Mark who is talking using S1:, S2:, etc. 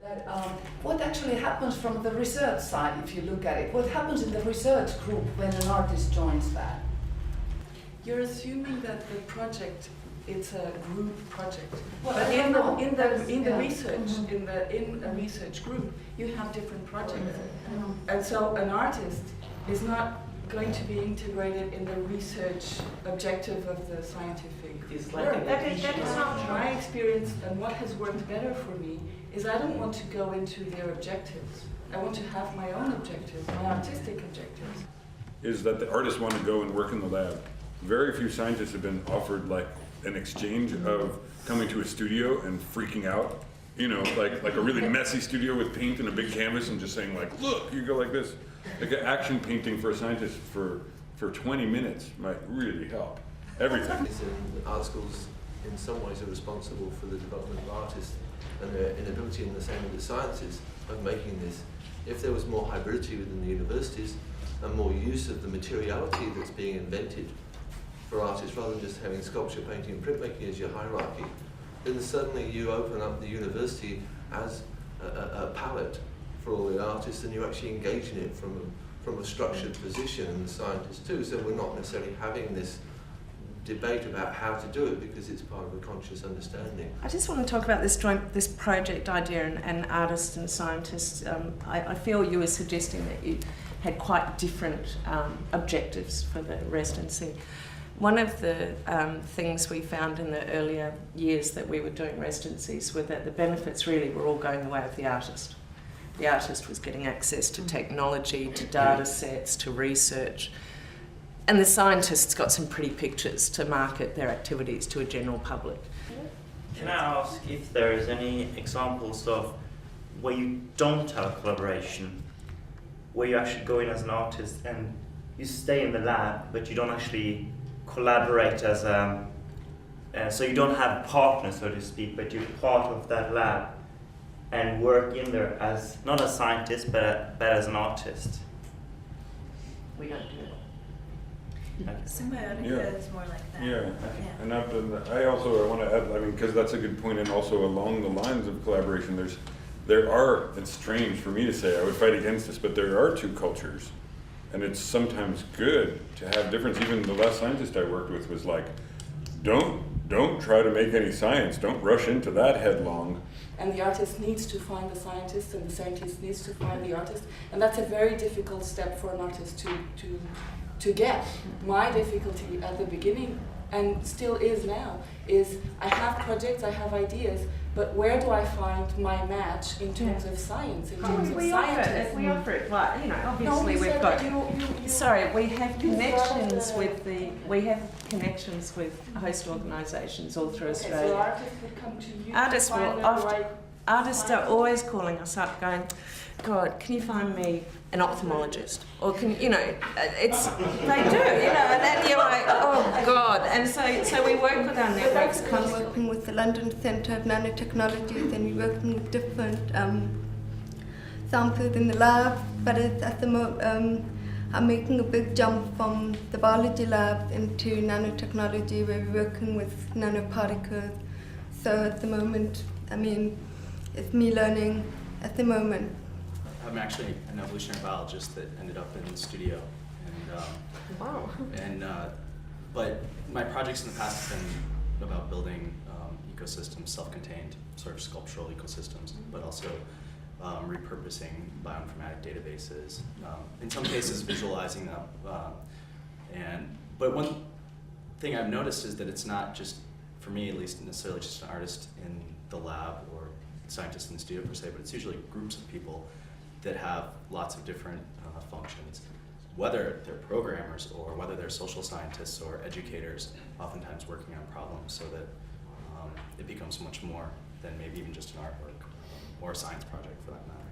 S1: That, what actually happens from the research side, if you look at it? What happens in the research group when an artist joins that?
S2: You're assuming that the project, it's a group project.
S1: Well,
S2: but in the research,
S1: Mm-hmm.
S2: in a research group, you have different projects, and so an artist is not going to be integrated in the research objective of the scientific work.
S3: That is not true.
S2: My experience and what has worked better for me is I don't want to go into their objectives. I want to have my own objectives, my artistic objectives.
S4: Is that the artists want to go and work in the lab. Very few scientists have been offered like an exchange of coming to a studio and freaking out, you know, like a really messy studio with paint and a big canvas and just saying like, look, you go like this. Like an action painting for a scientist for 20 minutes might really help. Everything.
S5: Art schools in some ways are responsible for the development of artists and their inability in the same with the sciences of making this. If there was more hybridity within the universities and more use of the materiality that's being invented for artists rather than just having sculpture, painting and printmaking as your hierarchy, then suddenly you open up the university as a palette for all the artists and you actually engage in it from a structured position, and the scientists too, so we're not necessarily having this debate about how to do it because it's part of a conscious understanding.
S3: I just want to talk about this project idea and artists and scientists. I feel you were suggesting that you had quite different objectives for the residency. One of the things we found in the earlier years that we were doing residencies were that the benefits really were all going the way of the artist. The artist was getting access to technology, to data sets, to research. And the scientists got some pretty pictures to market their activities to a general public.
S6: Can I ask if there is any examples of where you don't have a collaboration, where you actually go in as an artist and you stay in the lab, but you don't actually collaborate as a, so you don't have a partner, so to speak, but you're part of that lab and work in there as, not a scientist, but as an artist?
S3: We don't do it.
S7: Symbiotica is more like that.
S4: Yeah, and I want to add, I mean, because that's a good point, and also along the lines of collaboration, there are, it's strange for me to say, I would fight against this, but there are two cultures, and it's sometimes good to have difference. Even the last scientist I worked with was like, don't try to make any science, don't rush into that headlong.
S2: And the artist needs to find the scientist, and the scientist needs to find the artist, and that's a very difficult step for an artist to get. My difficulty at the beginning, and still is now, is I have projects, I have ideas, but where do I find my match in terms of science, in terms of scientists?
S3: We offer it, well, you know, obviously we've got, sorry, we have connections with host organisations all through Australia.
S2: So artists would come to you
S3: Artists
S2: to find
S3: will
S2: the
S3: often,
S2: right
S3: artists are always calling us up going, God, can you find me an ophthalmologist? Or can, you know, it's, they do, you know, and then you're like, oh God. And so we work with our networks constantly.
S8: Working with the London Centre of Nanotechnology, then we're working with different samples in the lab, but it's at the moment, I'm making a big jump from the biology lab into nanotechnology, where we're working with nanoparticles. So at the moment, I mean, it's me learning at the moment.
S9: I'm actually an evolutionary biologist that ended up in the studio, and
S3: Wow.
S9: But my projects in the past have been about building ecosystems, self-contained sort of sculptural ecosystems, but also repurposing bioinformatic databases. In some cases, visualizing them. But one thing I've noticed is that it's not just, for me at least, necessarily just an artist in the lab or scientist in the studio per se, but it's usually groups of people that have lots of different functions, whether they're programmers or whether they're social scientists or educators, oftentimes working on problems so that it becomes much more than maybe even just an artwork or a science project for that matter.